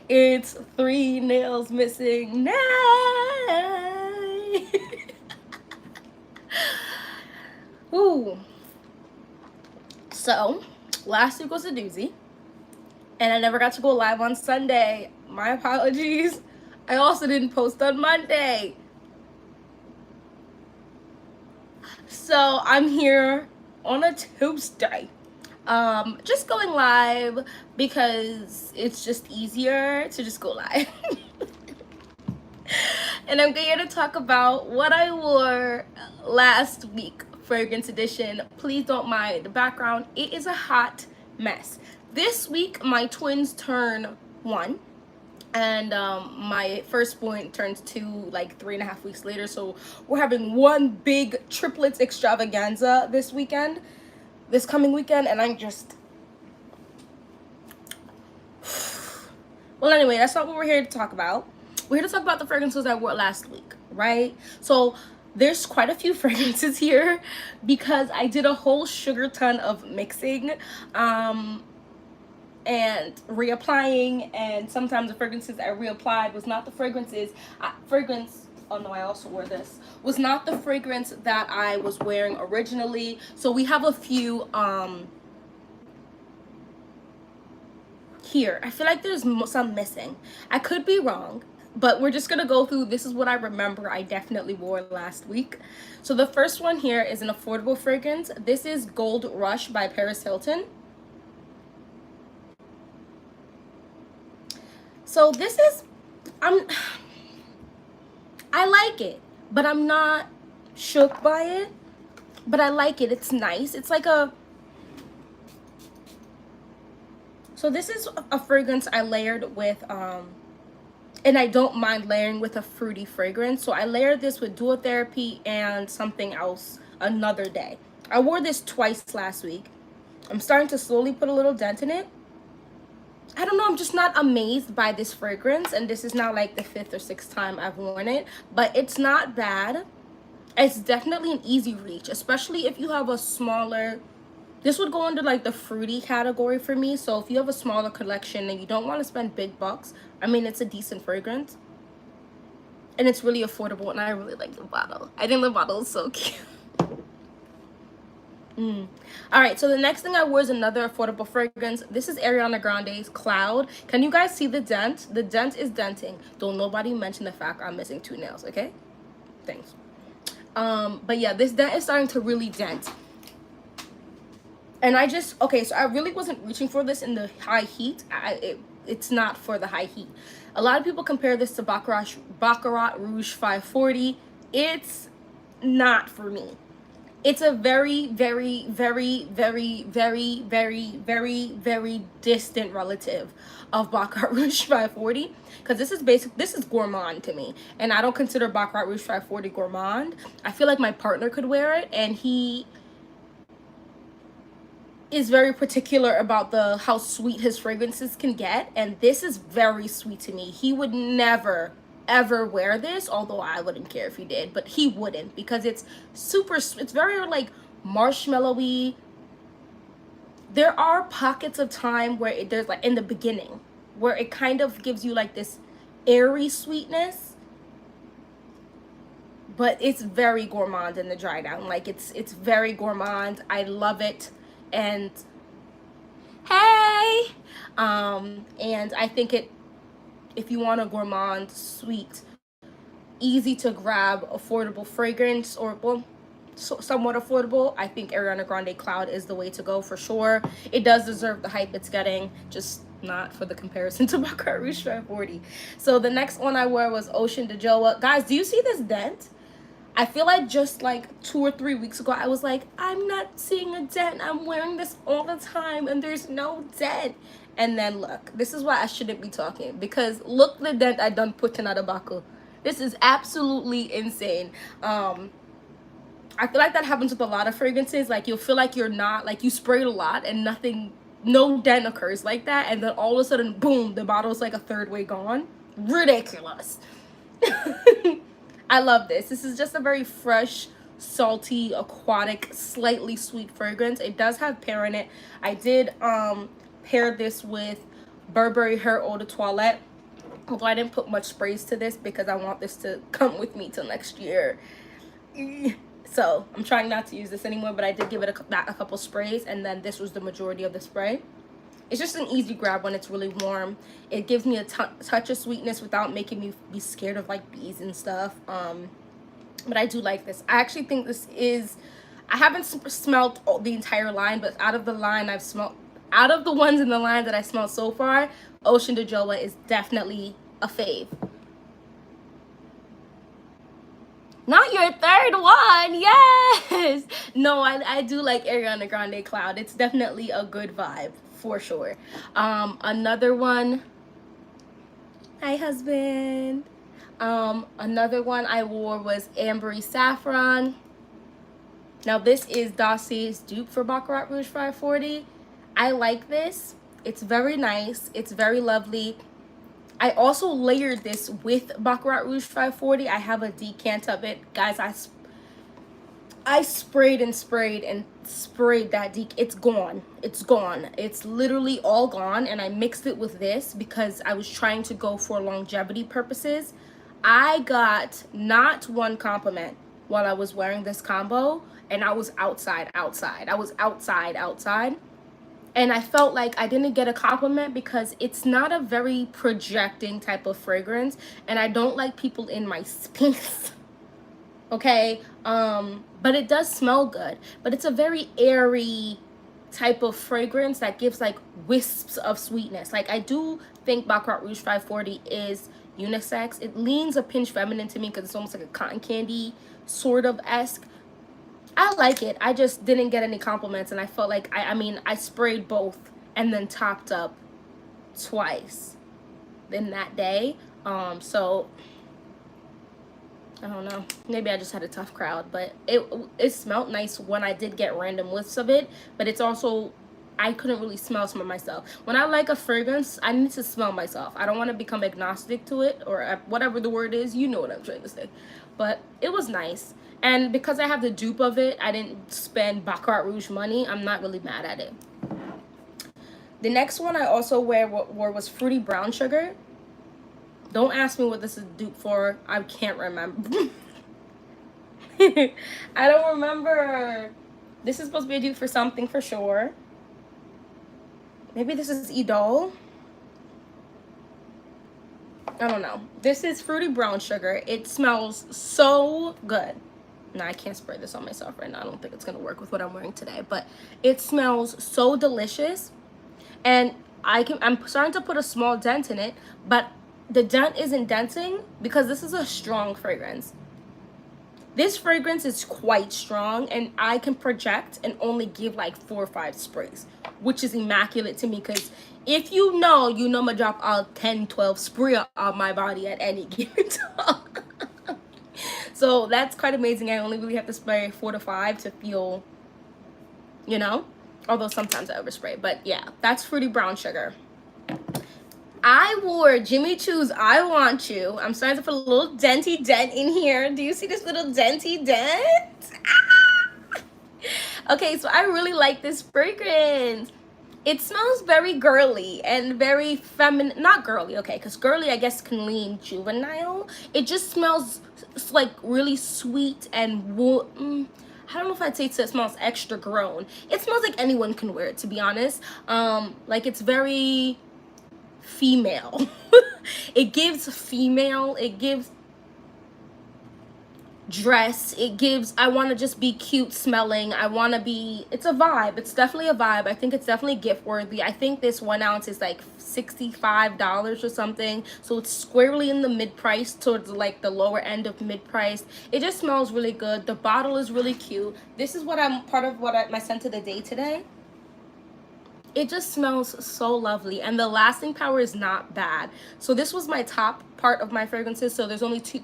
It's three nails missing night. Ooh. So, last week was a doozy, and I never got to go live on Sunday. My apologies. I also didn't post on Monday. So, I'm here on a Tuesday. Just going live because it's just easier to just go live. And I'm here to talk about what I wore last week, fragrance edition. Please don't mind the background. It is a hot mess. This week, my twins turn 1. And my firstborn turns 2 like 3.5 weeks later. So we're having one big triplets extravaganza this weekend, this coming weekend. And I'm just... Well, anyway, that's not what we're here to talk about. We're here to talk about the fragrances I wore last week, right? So there's quite a few fragrances here because I did a whole sugar ton of mixing and reapplying, and sometimes the fragrances I reapplied was not the fragrances oh no, I also wore this, was not the fragrance that I was wearing originally. So we have a few here. I feel like there's some missing. I could be wrong, but we're just gonna go through. This is what I remember I definitely wore last week. So the first one here is an affordable fragrance. This is Gold Rush by Paris Hilton. So this is, I like it, but I'm not shook by it, but I like it. It's nice. It's like a, so this is a fragrance I layered with, and I don't mind layering with a fruity fragrance. So I layered this with Duotherapy and something else another day. I wore this twice last week. I'm starting to slowly put a little dent in it. I don't know, I'm just not amazed by this fragrance, and this is now like the 5th or 6th time I've worn it, but it's not bad. It's definitely an easy reach, especially if you have a smaller, this would go under like the fruity category for me. So if you have a smaller collection and you don't want to spend big bucks, I mean, it's a decent fragrance and it's really affordable, and I really like the bottle. I think the bottle is so cute. All right, so the next thing I wore is another affordable fragrance. This is Ariana Grande's Cloud. Can you guys see the dent? The dent is denting. Don't nobody mention the fact I'm missing 2 nails, okay? Thanks. But yeah, this dent is starting to really dent. And I just, okay, so I really wasn't reaching for this in the high heat. It's not for the high heat. A lot of people compare this to Baccarat Rouge 540. It's not for me. It's a very, very, very, very, very, very, very, very distant relative of Baccarat Rouge 540, because this is gourmand to me, and I don't consider Baccarat Rouge 540 gourmand. I feel like my partner could wear it, and he is very particular about how sweet his fragrances can get, and this is very sweet to me. He would never ever wear this, although I wouldn't care if he did, but he wouldn't, because it's very like marshmallowy. There are pockets of time where there's like in the beginning where it kind of gives you like this airy sweetness, but it's very gourmand in the dry down. Like it's very gourmand. I love it. And hey, and I think if you want a gourmand, sweet, easy to grab, affordable fragrance, or well, somewhat affordable, I think Ariana Grande Cloud is the way to go for sure. It does deserve the hype it's getting, just not for the comparison to Baccarat Rouge 540. So the next one I wore was Ocean de Joa. Guys, do you see this dent? I feel like just like 2 or 3 weeks ago, I was like, I'm not seeing a dent. I'm wearing this all the time and there's no dent. And then look, this is why I shouldn't be talking, because look the dent I done putting out of Baku. This is absolutely insane. I feel like that happens with a lot of fragrances. Like you'll feel like you're not, like you sprayed a lot and no dent occurs like that. And then all of a sudden, boom, the bottle's like a third way gone. Ridiculous. I love this. This is just a very fresh, salty, aquatic, slightly sweet fragrance. It does have pear in it. I did pair this with Burberry Her Eau de Toilette. although I didn't put much sprays to this because I want this to come with me till next year. So I'm trying not to use this anymore, but I did give it a couple sprays, and then this was the majority of the spray. It's just an easy grab when it's really warm. It gives me a touch of sweetness without making me be scared of like bees and stuff. But I do like this. I actually think this is, I haven't smelled the entire line, but out of the line I've smelled, out of the ones in the line that I smelled so far, Ocean de Joa is definitely a fave. Not your third one, yes! No, I do like Ariana Grande Cloud. It's definitely a good vibe, for sure. Another one, hi husband. Another one I wore was Ambery Saffron. Now this is Dossier's dupe for Baccarat Rouge 540. I like this. It's very nice. It's very lovely. I also layered this with Baccarat Rouge 540. I have a decant of it. Guys, I sprayed and sprayed and sprayed that decant. It's gone. It's gone. It's literally all gone. And I mixed it with this because I was trying to go for longevity purposes. I got not one compliment while I was wearing this combo. And I was outside. I was outside. And I felt like I didn't get a compliment because it's not a very projecting type of fragrance. And I don't like people in my space. Okay? But it does smell good. But it's a very airy type of fragrance that gives like wisps of sweetness. Like I do think Baccarat Rouge 540 is unisex. It leans a pinch feminine to me because it's almost like a cotton candy sort of esque. I like it. I just didn't get any compliments, and I felt like I mean I sprayed both and then topped up twice in that day. So I don't know. Maybe I just had a tough crowd, but it smelled nice when I did get random whiffs of it. But it's also, I couldn't really smell some of myself. When I like a fragrance, I need to smell myself. I don't want to become agnostic to it, or whatever the word is. You know what I'm trying to say. But it was nice. And because I have the dupe of it, I didn't spend Baccarat Rouge money. I'm not really mad at it. The next one I also wore was Fruity Brown Sugar. Don't ask me what this is dupe for. I can't remember. I don't remember. This is supposed to be a dupe for something for sure. Maybe this is Idol. I don't know. This is Fruity Brown Sugar. It smells so good. No, I can't spray this on myself right now. I don't think it's going to work with what I'm wearing today. But it smells so delicious. And I'm starting to put a small dent in it. But the dent isn't denting because this is a strong fragrance. This fragrance is quite strong. And I can project and only give like 4 or 5 sprays. Which is immaculate to me because if you know I'm going to drop all 10, 12 spray on my body at any given time. So that's quite amazing. I only really have to spray 4 to 5 to feel, you know, although sometimes I overspray. But yeah, that's Fruity Brown Sugar. I wore Jimmy Choo's I Want You. I'm starting to put a little denty dent in here. Do you see this little denty dent? Ah! Okay, so I really like this fragrance. It smells very girly and very feminine. Not girly, okay, because girly I guess can lean juvenile. It just smells like really sweet and I don't know if I'd say it smells extra grown. It smells like anyone can wear it, to be honest. Like it's very female. It gives female. It gives dress. It gives, I want to just be cute smelling. I want to be, it's a vibe. It's definitely a vibe. I think it's definitely gift worthy. I think this 1 ounce is like $65 or something, so it's squarely in the mid-price, towards like the lower end of mid-price. It just smells really good. The bottle is really cute. This is what I'm part of my scent of the day today. It just smells so lovely, and the lasting power is not bad. So this was my top part of my fragrances. So there's only 3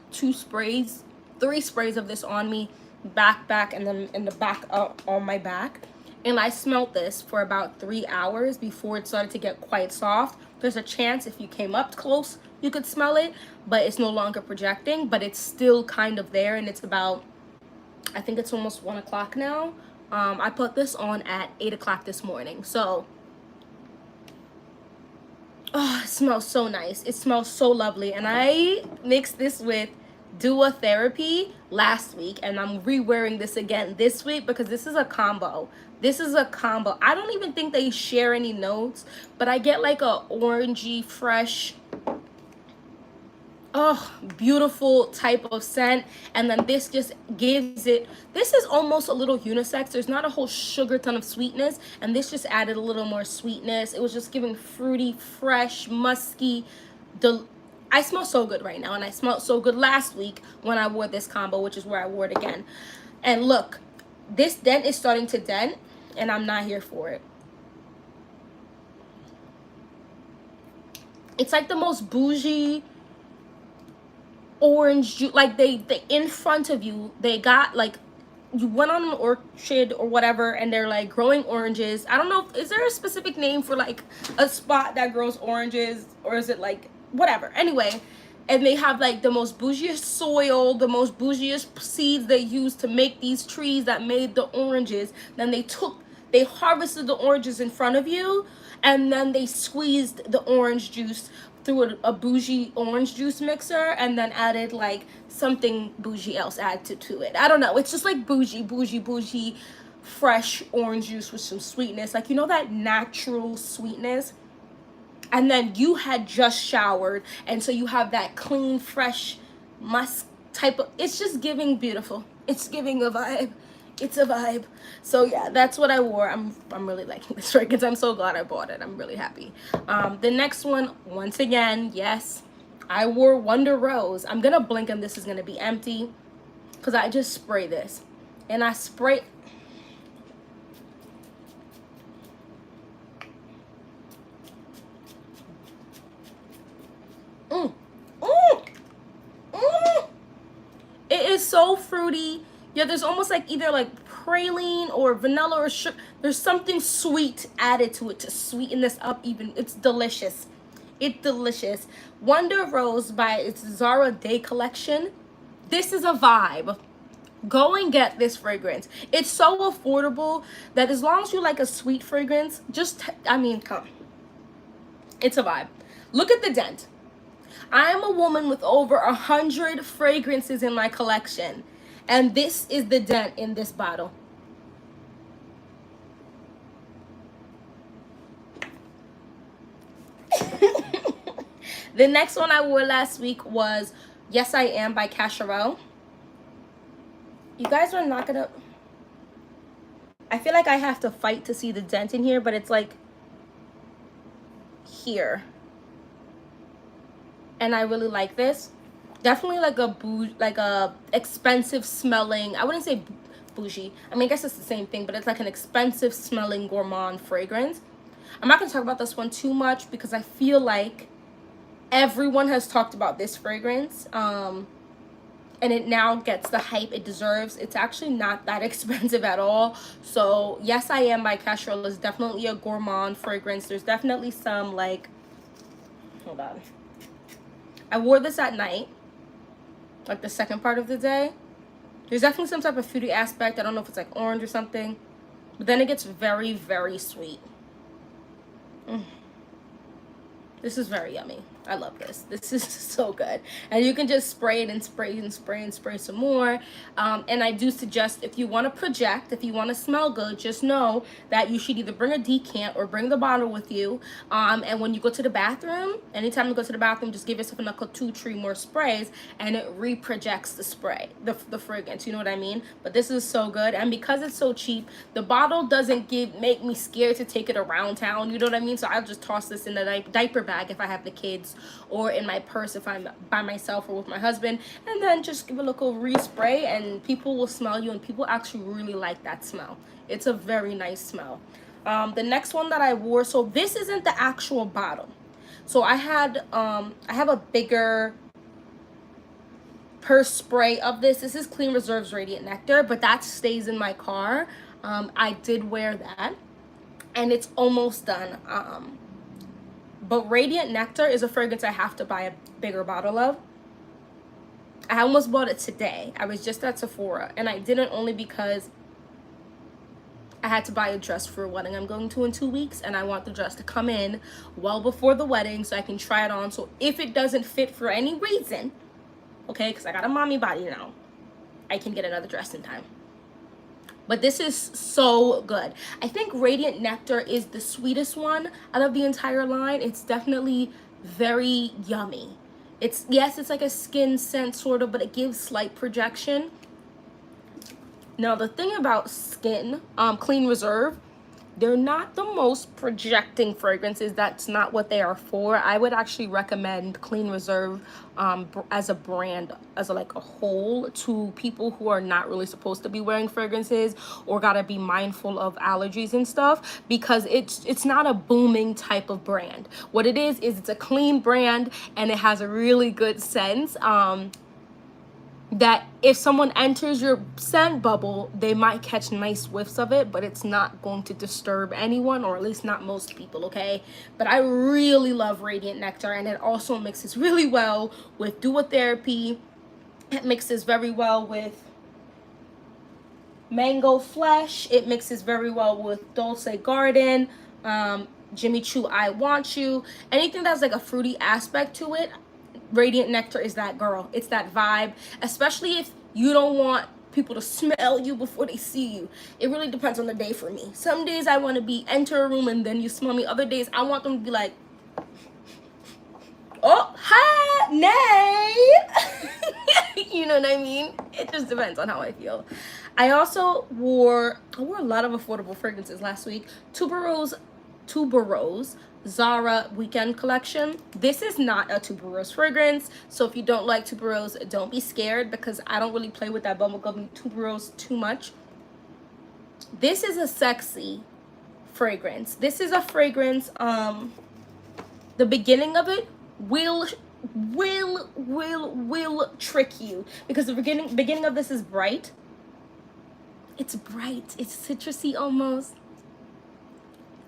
sprays of this on me, back, and then in the back on my back. And I smelled this for about 3 hours before it started to get quite soft. There's a chance if you came up close, you could smell it, but it's no longer projecting, but it's still kind of there. And it's about, I think it's almost 1 o'clock now. I put this on at 8 o'clock this morning. So Oh, it smells so nice. It smells so lovely. And I mixed this with Dua Therapy last week, and I'm re-wearing this again this week because this is a combo. This is a combo. I don't even think they share any notes, but I get like a orangey, fresh, oh, beautiful type of scent. And then this just gives it, this is almost a little unisex. There's not a whole sugar ton of sweetness, and this just added a little more sweetness. It was just giving fruity, fresh, musky. I smell so good right now, and I smelled so good last week when I wore this combo, which is where I wore it again. And look, this dent is starting to dent, and I'm not here for it. It's like the most bougie orange juice. Like they in front of you, they got like, you went on an orchard or whatever, and they're like growing oranges. I don't know, is there a specific name for like a spot that grows oranges, or is it like whatever? Anyway, and they have like the most bougiest soil, the most bougiest seeds they used to make these trees that made the oranges. Then they harvested the oranges in front of you, and then they squeezed the orange juice through a bougie orange juice mixer, and then added like something bougie else added to it. I don't know. It's just like bougie, fresh orange juice with some sweetness. Like, you know, that natural sweetness. And then you had just showered, and so you have that clean, fresh, musk type of, it's just giving beautiful. It's giving a vibe. It's a vibe. So yeah, that's what I wore. I'm really liking this fragrance. I'm so glad I bought it. I'm really happy. The next one, once again, yes, I wore Wonder Rose. I'm gonna blink and this is gonna be empty because I just spray this, and I spray. It is so fruity. Yeah, there's almost like either like praline or vanilla or sugar. There's something sweet added to it to sweeten this up even. It's delicious. It's delicious. Wonder Rose by its Zara Day collection. This is a vibe. Go and get this fragrance. It's so affordable that as long as you like a sweet fragrance, I mean, come. It's a vibe. Look at the dent. I am a woman with over 100 fragrances in my collection, and this is the dent in this bottle. The next one I wore last week was Yes I Am by Cacharel. You guys are not gonna, I feel like I have to fight to see the dent in here, but it's like here. And I really like this. Definitely like a expensive smelling, I wouldn't say bougie, I mean, I guess it's the same thing, but it's like an expensive smelling gourmand fragrance. I'm not gonna talk about this one too much because I feel like everyone has talked about this fragrance, and it now gets the hype it deserves. It's actually not that expensive at all. So Yes I Am by Cacharel is definitely a gourmand fragrance. There's definitely some like, hold on, I wore this at night, like the second part of the day. There's definitely some type of fruity aspect. I don't know if it's like orange or something, but then it gets very, very sweet. This is very yummy. I love this. This is so good. And you can just spray it and spray and spray and spray some more. And I do suggest, if you want to project, if you want to smell good, just know that you should either bring a decant or bring the bottle with you. And when you go to the bathroom, anytime you go to the bathroom, just give yourself like 2-3 more sprays, and it reprojects the spray, the fragrance. You know what I mean? But this is so good. And because it's so cheap, the bottle doesn't make me scared to take it around town. You know what I mean? So I'll just toss this in the diaper bag if I have the kids, or in my purse if I'm by myself or with my husband, and then just give a little respray, and people will smell you, and people actually really like that smell. It's a very nice smell. The next one that I wore, so this isn't the actual bottle. So I have a bigger purse spray of this. This is Clean Reserve's Radiant Nectar, but that stays in my car. I did wear that, and it's almost done. But Radiant Nectar is a fragrance I have to buy a bigger bottle of. I almost bought it today. I was just at Sephora, and I didn't, only because I had to buy a dress for a wedding I'm going to in 2 weeks, and I want the dress to come in well before the wedding so I can try it on. So if it doesn't fit for any reason, okay, because I got a mommy body now, I can get another dress in time. But this is so good. I think Radiant Nectar is the sweetest one out of the entire line. It's definitely very yummy. It's, yes, it's like a skin scent sort of, but it gives slight projection. Now, the thing about Skin, Clean Reserve, they're not the most projecting fragrances. That's not what they are for. I would actually recommend Clean Reserve as a brand, as a, like a whole, to people who are not really supposed to be wearing fragrances or gotta be mindful of allergies and stuff, because it's not a booming type of brand. What it is it's a clean brand, and it has a really good sense. That if someone enters your scent bubble, they might catch nice whiffs of it, but it's not going to disturb anyone, or at least not most people, okay? But I really love Radiant Nectar, and it also mixes really well with Duotherapy. It mixes very well with Mango Flesh. It mixes very well with Dolce Garden, Jimmy Choo I Want You. Anything that's like a fruity aspect to it, Radiant Nectar is that girl. It's that vibe, especially if you don't want people to smell you before they see you. It really depends on the day for me. Some days I want to be enter a room and then you smell me. Other days I want them to be like, oh, hi, Nay. You know what I mean? It just depends on how I feel. I also wore a lot of affordable fragrances last week. Tuberose Zara weekend collection. This is not a tuberose fragrance, so if you don't like tuberose, don't be scared, because I don't really play with that bubblegum tuberose too much. This is a sexy fragrance. This is a fragrance, the beginning of it will trick you, because the beginning of this is bright. It's bright, it's citrusy almost.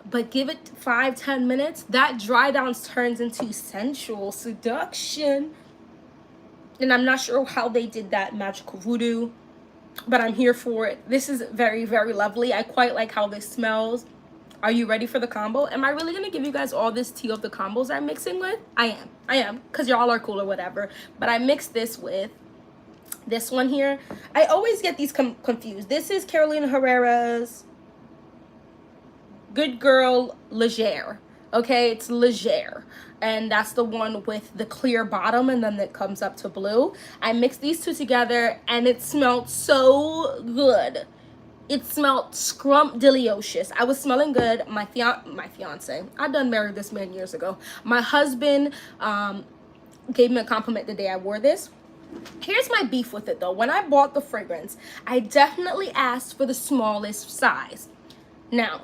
But give it 5-10 minutes, that dry down turns into sensual seduction. And I'm not sure how they did that magical voodoo, but I'm here for it. This is very, very lovely. I quite like how this smells. Are you ready for the combo? Am I really gonna give you guys all this tea of the combos I'm mixing with? I am, because y'all are cool or whatever. But I mixed this with this one here. I always get these confused. This is Carolina Herrera's Good Girl Légère. Okay, it's Légère, and that's the one with the clear bottom, and then it comes up to blue. I mixed these two together, and it smelled so good. It smelled scrumptious. I was smelling good. My fiance, I done married this man years ago. My husband gave me a compliment the day I wore this. Here's my beef with it though. When I bought the fragrance, I definitely asked for the smallest size. Now,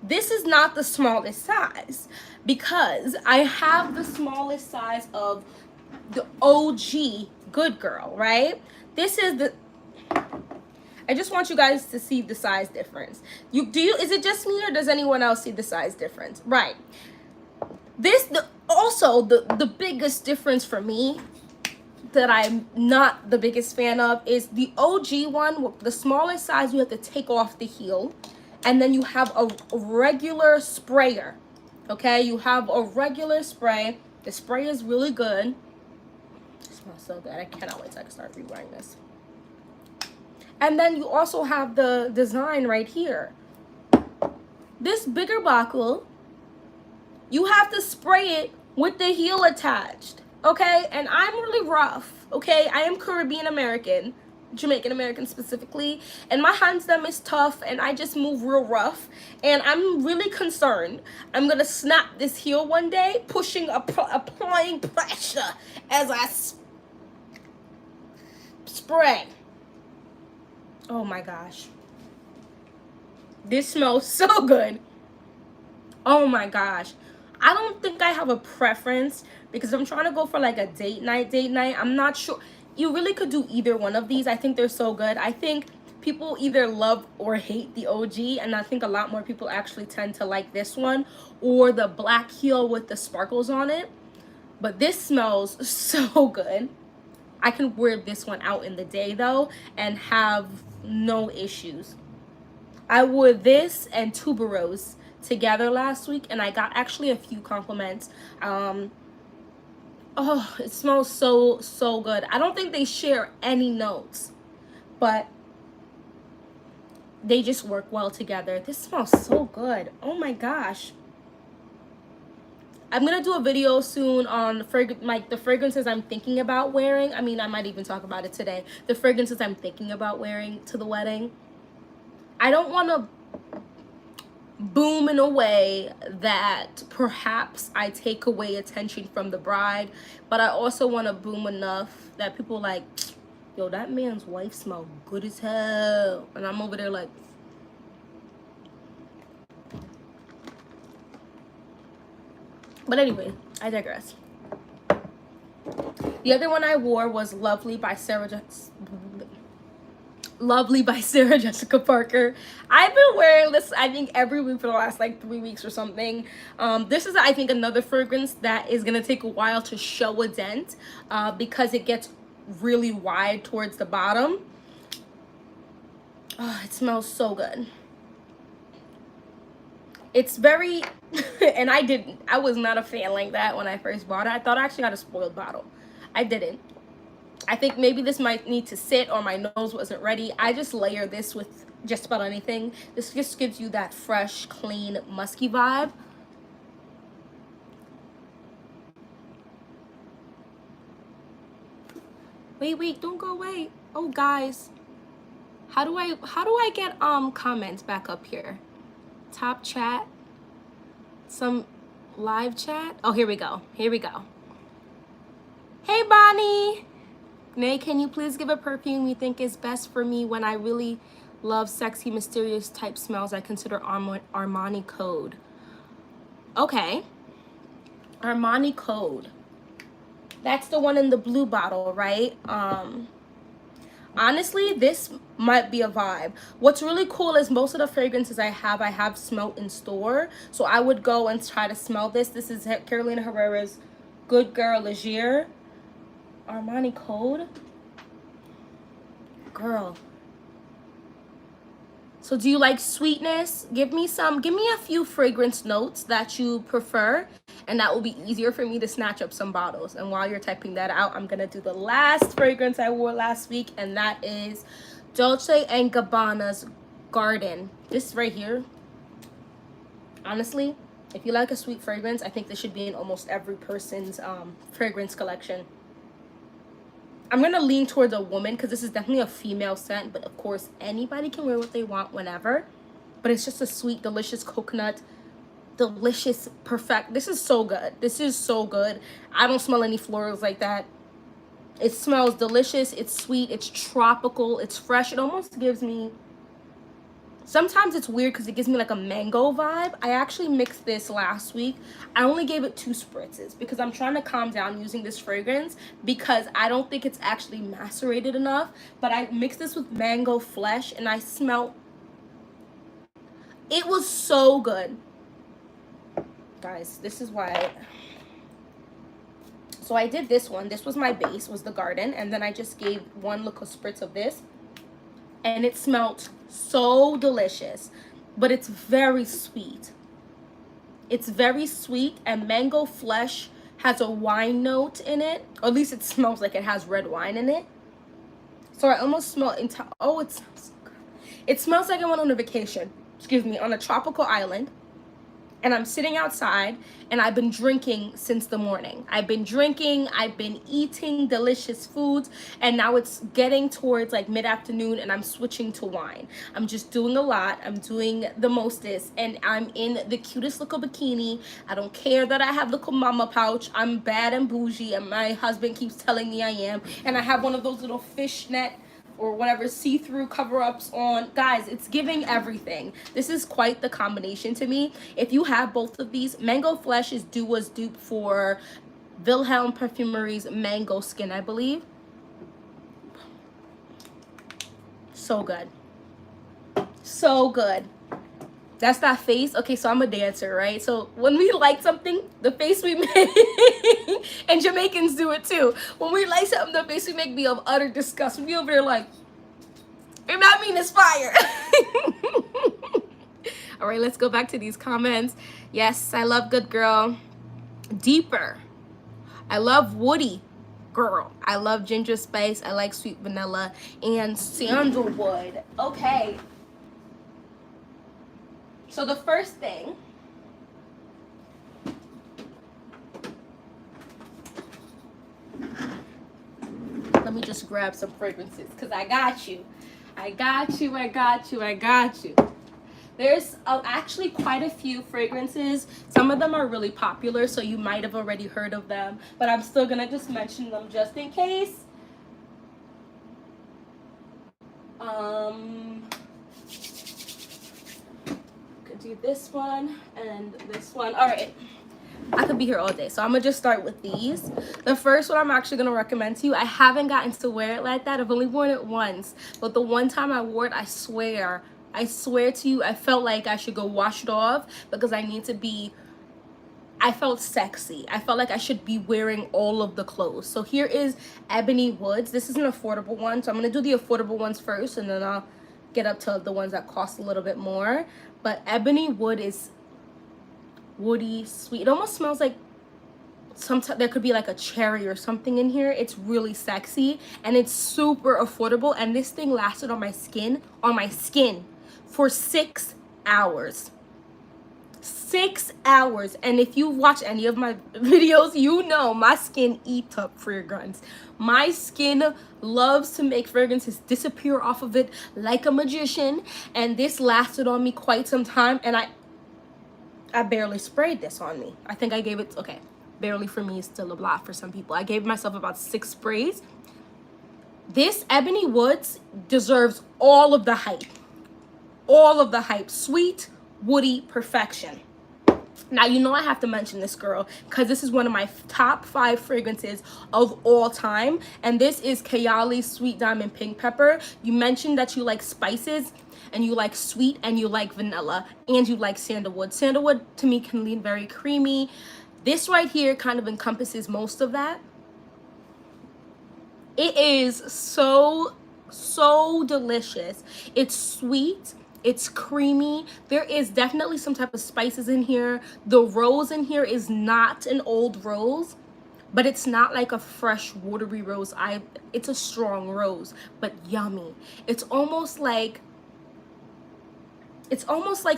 this is not the smallest size, because I have the smallest size of the OG Good Girl, right? This is the, I just want you guys to see the size difference. Is it just me, or does anyone else see the size difference? Right. Also the biggest difference for me that I'm not the biggest fan of is the OG one with the smallest size. You have to take off the heel, and then you have a regular sprayer. Okay, you have a regular spray. The spray is really good. It smells so good. I cannot wait till I can start rewearing this. And then you also have the design right here. This bigger bottle, you have to spray it with the heel attached. Okay, and I'm really rough. Okay, I am Caribbean American, Jamaican American specifically, and my hands them is tough, and I just move real rough, and I'm really concerned I'm gonna snap this heel one day, applying pressure as I spray. Oh my gosh, this smells so good. Oh my gosh, I don't think I have a preference, because I'm trying to go for like a date night. I'm not sure. You really could do either one of these. I think they're so good. I think people either love or hate the OG, and I think a lot more people actually tend to like this one, or the black heel with the sparkles on it. But this smells so good. I can wear this one out in the day though and have no issues. I wore this and tuberose together last week, and I got actually a few compliments. Oh, it smells so good. I don't think they share any notes, but they just work well together. This smells so good. Oh my gosh. I'm gonna do a video soon on the fragrances I'm thinking about wearing. I mean, I might even talk about it today. The fragrances I'm thinking about wearing to the wedding. I don't want to boom in a way that perhaps I take away attention from the bride, but I also want to boom enough that people like, yo, that man's wife smell good as hell, and I'm over there like, but anyway, I digress. The other one I wore was Lovely by Sarah Jessica Parker. I've been wearing this, I think, every week for the last like 3 weeks or something. This is, I think, another fragrance that is gonna take a while to show a dent because it gets really wide towards the bottom. Oh, it smells so good. It's very and I was not a fan like that when I first bought it. I thought I actually got a spoiled bottle. I didn't. I think maybe this might need to sit, or my nose wasn't ready. I just layer this with just about anything. This just gives you that fresh, clean, musky vibe. Wait, don't go away. Oh guys, how do I get comments back up here? Top chat, some live chat. Oh, here we go. Hey Bonnie. Nay, can you please give a perfume you think is best for me when I really love sexy, mysterious type smells? I consider Armani Code. Okay. Armani Code. That's the one in the blue bottle, right? Honestly, this might be a vibe. What's really cool is most of the fragrances I have smelt in store. So I would go and try to smell this. This is Carolina Herrera's Good Girl Leger. Armani Code. Girl. So do you like sweetness? Give me a few fragrance notes that you prefer, and that will be easier for me to snatch up some bottles. And while you're typing that out, I'm gonna do the last fragrance I wore last week, and that is Jolte and Gabbana's Garden. This right here, honestly, if you like a sweet fragrance, I think this should be in almost every person's fragrance collection. I'm gonna lean towards a woman because this is definitely a female scent, but of course anybody can wear what they want whenever. But it's just a sweet, delicious coconut, delicious, perfect. This is so good. This is so good. I don't smell any florals like that. It smells delicious. It's sweet. It's tropical. It's fresh. It almost gives me, sometimes it's weird because it gives me like a mango vibe. I actually mixed this last week. I only gave it 2 spritzes because I'm trying to calm down using this fragrance because I don't think it's actually macerated enough. But I mixed this with mango flesh and I smelled, it was so good. Guys, this is why. So I did this one. This was my base, was the Garden. And then I just gave 1 little spritz of this. And it smelled so delicious, but it's very sweet. It's very sweet, and mango flesh has a wine note in it, or at least it smells like it has red wine in it. So I almost smell oh, it smells so good. It smells like I went on a vacation, excuse me, on a tropical island, and I'm sitting outside, and I've been drinking since the morning. I've been drinking, I've been eating delicious foods, and now it's getting towards like mid-afternoon, and I'm switching to wine. I'm just doing a lot. I'm doing the mostest, and I'm in the cutest little bikini. I don't care that I have little mama pouch. I'm bad and bougie, and my husband keeps telling me I am, and I have one of those little fishnet or whatever see-through cover-ups on. Guys, it's giving everything. This is quite the combination to me. If you have both of these, Mango Flesh is was dupe for Wilhelm Perfumery's Mango Skin, I believe. So good. So good. That's that face. Okay, so I'm a dancer, right? So when we like something, the face we make, and Jamaicans do it too. When we like something, the face we make be of utter disgust. We be over there like, and that mean it's fire. All right, let's go back to these comments. Yes, I love Good Girl. Deeper. I love Woody. Girl. I love Ginger Spice. I like Sweet Vanilla. And Sandalwood. Okay. So the first thing, let me just grab some fragrances because I got you. I got you. There's actually quite a few fragrances. Some of them are really popular, so you might have already heard of them, but I'm still gonna just mention them just in case. Could do this one and this one. All right. I could be here all day, so I'm gonna just start with these. The first one I'm actually gonna recommend to you. I haven't gotten to wear it like that. I've only worn it once, but the one time I wore it, I swear to you, I felt like I should go wash it off because I felt sexy. I felt like I should be wearing all of the clothes. So here is Ebony Woods. This is an affordable one, so I'm gonna do the affordable ones first, and then I'll get up to the ones that cost a little bit more. But Ebony Wood is woody, sweet. It almost smells like sometimes there could be like a cherry or something in here. It's really sexy and it's super affordable, and this thing lasted on my skin for 6 hours. 6 hours. And if you watch any of my videos, you know my skin eats up fragrance. My skin loves to make fragrances disappear off of it like a magician, and this lasted on me quite some time, and I barely sprayed this on me. I think I gave it, okay, barely for me is still a lot for some people. I gave myself about 6 sprays. This Ebony Woods deserves all of the hype. All of the hype. Sweet, woody perfection. Now, you know I have to mention this girl because this is one of my top 5 fragrances of all time. And this is Kayali Sweet Diamond Pink Pepper. You mentioned that you like spices, and you like sweet, and you like vanilla, and you like sandalwood. Sandalwood to me can lean very creamy. This right here kind of encompasses most of that. It is so delicious. It's sweet, it's creamy. There is definitely some type of spices in here. The rose in here is not an old rose, but it's not like a fresh watery rose. It's a strong rose, but yummy. It's almost like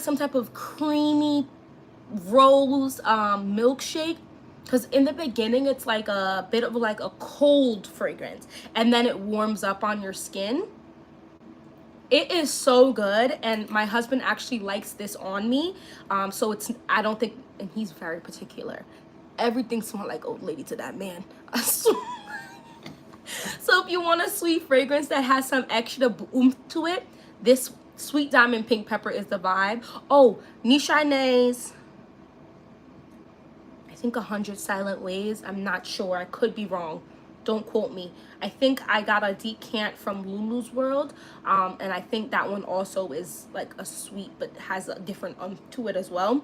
some type of creamy rose milkshake, because in the beginning it's like a bit of like a cold fragrance, and then it warms up on your skin. It is so good, and my husband actually likes this on me, so it's, I don't think, and he's very particular, everything smells like old lady to that man. So if you want a sweet fragrance that has some extra oomph to it, this Sweet Diamond Pink Pepper is the vibe. Oh, Nishane's, I think 100 Silent Ways. I'm not sure. I could be wrong. Don't quote me. I think I got a decant from Lulu's World, and I think that one also is like a sweet, but has a different to it as well.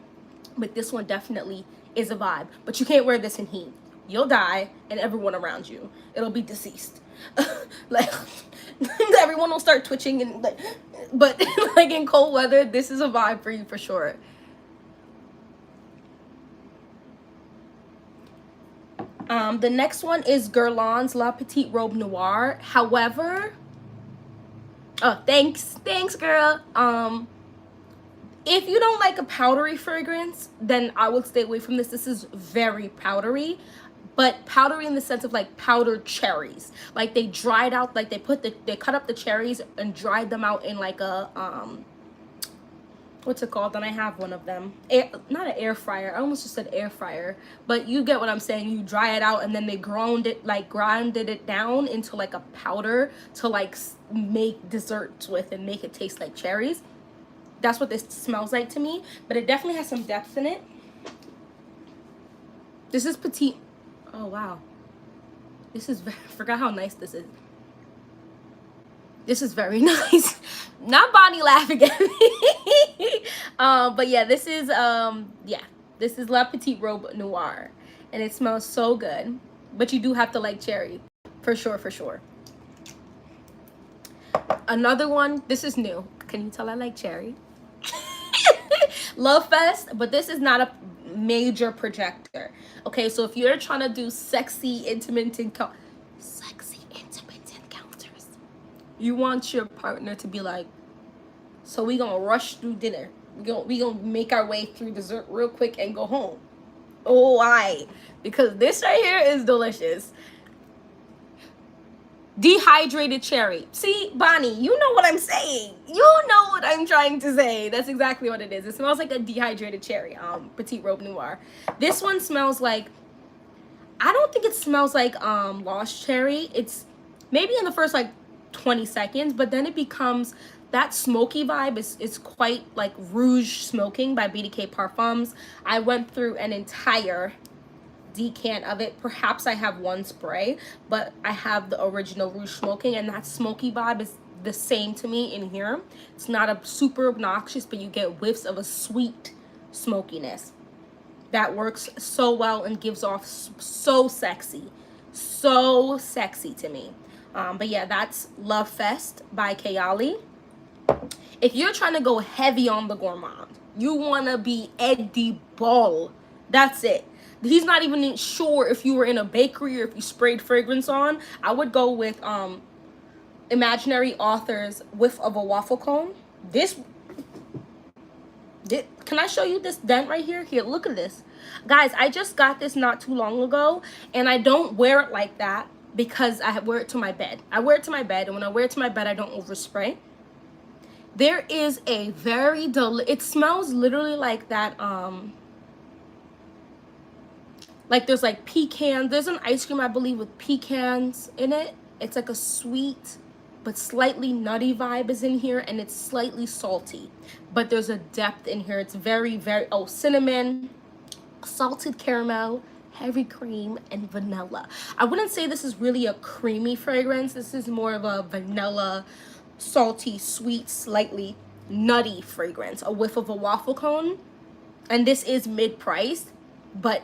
But this one definitely is a vibe. But you can't wear this in heat. You'll die, and everyone around you, it'll be deceased. Like everyone will start twitching, and but like in cold weather, this is a vibe for you for sure. The next one is Guerlain's La Petite Robe Noire. However, oh, thanks girl. If you don't like a powdery fragrance, then I would stay away from this. This is very powdery, but powdery in the sense of like powdered cherries. Like they dried out, like they cut up the cherries and dried them out in like a what's it called? And I have one of them. Not an air fryer. I almost just said air fryer, but you get what I'm saying. You dry it out, and then they grinded it down into like a powder to like make desserts with and make it taste like cherries. That's what this smells like to me, but it definitely has some depth in it. This is petite. Oh wow, this is I forgot how nice this is. This is very nice. Not Bonnie laughing at me. But yeah, this is this is La Petite Robe Noire, and it smells so good. But you do have to like cherry, for sure, for sure. Another one. This is new. Can you tell I like cherry? Love Fest, but this is not a major projector. Okay, so if you're trying to do sexy, intimate encounters, you want your partner to be like, so we gonna rush through dinner. We gonna make our way through dessert real quick and go home. Oh, because this right here is delicious. Dehydrated cherry. See, Bonnie, you know what I'm saying. You know what I'm trying to say. That's exactly what it is. It smells like a dehydrated cherry. Petite Robe Noir. This one smells like, I don't think it smells like lost cherry. It's maybe in the first like 20 seconds, but then it becomes that smoky vibe is quite like Rouge Smoking by BDK Parfums. I went through an entire decant of it. Perhaps I have one spray, but I have the original Rouge Smoking, and that smoky vibe is the same to me in here. It's not a super obnoxious, but you get whiffs of a sweet smokiness that works so well and gives off so sexy to me. But yeah, that's Love Fest by Kayali. If you're trying to go heavy on the gourmand, you want to be edible, that's it. He's not even sure if you were in a bakery or if you sprayed fragrance on. I would go with Imaginary Author's Whiff of a Waffle Cone. Can I show you this dent right here? Here, look at this. Guys, I just got this not too long ago, and I don't wear it like that because I wear it to my bed. I wear it to my bed, and when I wear it to my bed, I don't overspray. There is a very it smells literally like that, like there's like pecan. There's an ice cream, I believe, with pecans in it. It's like a sweet but slightly nutty vibe is in here, and it's slightly salty. But there's a depth in here. It's very, very, cinnamon, salted caramel, heavy cream, and vanilla. I wouldn't say this is really a creamy fragrance. This is more of a vanilla, salty, sweet, slightly nutty fragrance. A Whiff of a Waffle Cone. And this is mid-priced, but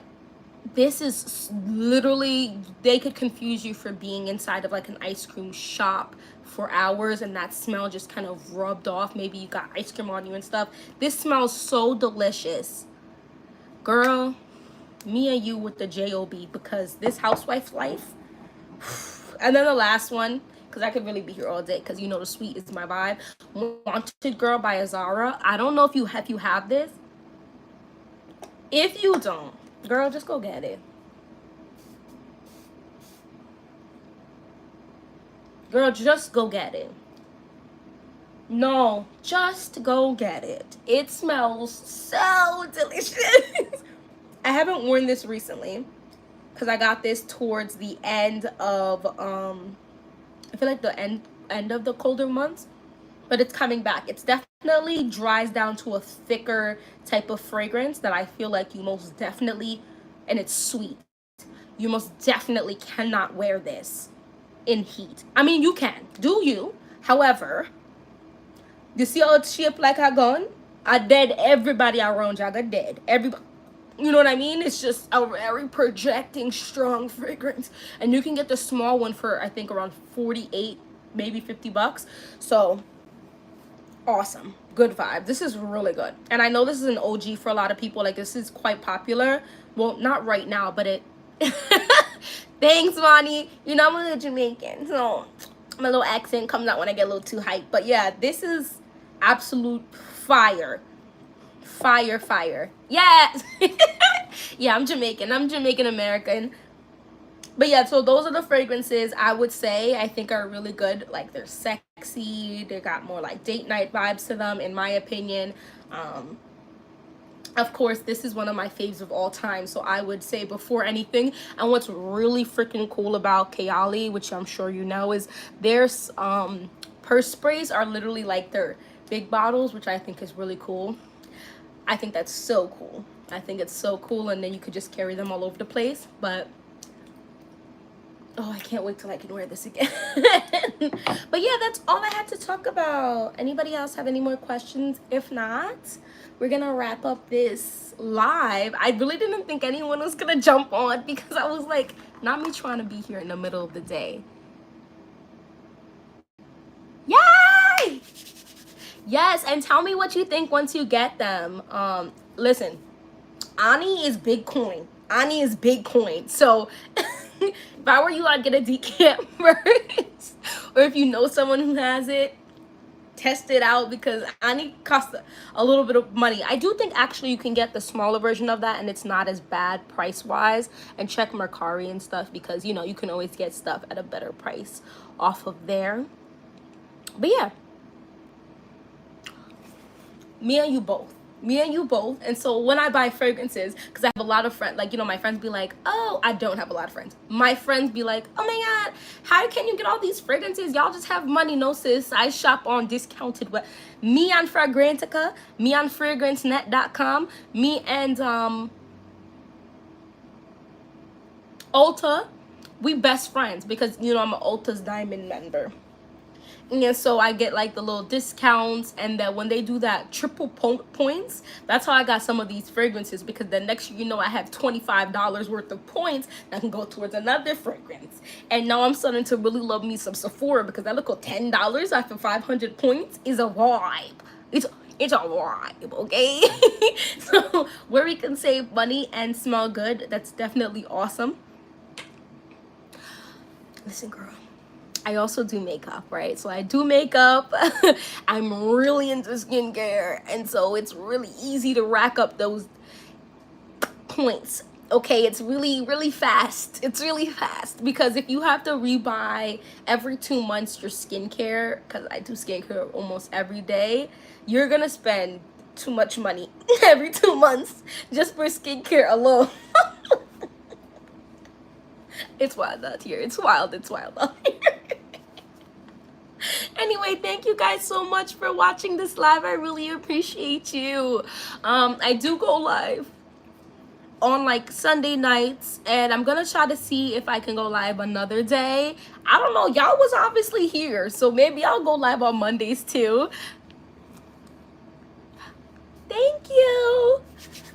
this is literally, they could confuse you for being inside of like an ice cream shop for hours and that smell just kind of rubbed off. Maybe you got ice cream on you and stuff. This smells so delicious. Girl, me and you with the J.O.B. because this housewife life. And then the last one, because I could really be here all day because you know the sweet is my vibe. Wanted Girl by Azara. I don't know if you have this. If you don't, girl, just go get it. Girl, just go get it. No, just go get it. It smells so delicious. I haven't worn this recently because I got this towards the end of, I feel like the end of the colder months, but it's coming back. It's definitely dries down to a thicker type of fragrance that I feel like you most definitely, and it's sweet, you most definitely cannot wear this in heat. I mean, you can, do you? However, you see how it's shaped like a gun? I dead everybody around you. I got dead. Everybody. You know what I mean? It's just a very projecting, strong fragrance. And you can get the small one for, I think, around 48, maybe $50. So, awesome. Good vibe. This is really good. And I know this is an OG for a lot of people. Like, this is quite popular. Well, not right now, but it... Thanks, Bonnie. You know I'm a little Jamaican, so my little accent comes out when I get a little too hyped. But yeah, this is absolute fire. Fire, fire. Yes! Yeah, I'm Jamaican. I'm Jamaican American. But yeah, so those are the fragrances I would say I think are really good. Like, they're sexy. They got more like date night vibes to them, in my opinion. Of course, this is one of my faves of all time, so I would say before anything. And what's really freaking cool about Kayali, which I'm sure you know, is their purse sprays are literally like their big bottles, which I think is really cool. I think that's so cool. I think it's so cool, and then you could just carry them all over the place. But oh, I can't wait till I can wear this again. But yeah, that's all I had to talk about. Anybody else have any more questions? If not, we're gonna wrap up this live. I really didn't think anyone was gonna jump on because I was like, not me trying to be here in the middle of the day. Yay! Yes, and tell me what you think once you get them. Listen, Ani is big coin. Ani is big coin. So if I were you, I'd get a decant first. Or if you know someone who has it, test it out, because Ani costs a little bit of money. I do think actually you can get the smaller version of that and it's not as bad price wise. And check Mercari and stuff, because you know you can always get stuff at a better price off of there. But yeah, me and you both. Me and you both. And so when I buy fragrances, because I have a lot of friends, like, you know, my friends be like, oh, I don't have a lot of friends. My friends be like, oh my God, how can you get all these fragrances? Y'all just have money. No, sis. I shop on discounted. Me on Fragrantica, me on fragrancenet.com, me and Ulta, we best friends because, you know, I'm an Ulta's Diamond member. And so I get like the little discounts, and then when they do that triple points, that's how I got some of these fragrances, because the next year, you know, I have $25 worth of points that can go towards another fragrance. And now I'm starting to really love me some Sephora, because that little $10 after 500 points is a vibe. It's a vibe, okay? So where we can save money and smell good, that's definitely awesome. Listen, girl, I also do makeup, right? So I do makeup. I'm really into skincare, and so it's really easy to rack up those points. Okay, it's really fast. It's really fast, because if you have to rebuy every 2 months your skincare, because I do skincare almost every day, you're gonna spend too much money every 2 months just for skincare alone. It's wild out here. It's wild out here. Anyway, thank you guys so much for watching this live. I really appreciate you. I do go live on like Sunday nights, and I'm gonna try to see if I can go live another day. I don't know, y'all was obviously here, so maybe I'll go live on Mondays too. Thank you.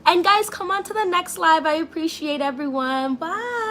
And guys, come on to the next live. I appreciate everyone. Bye.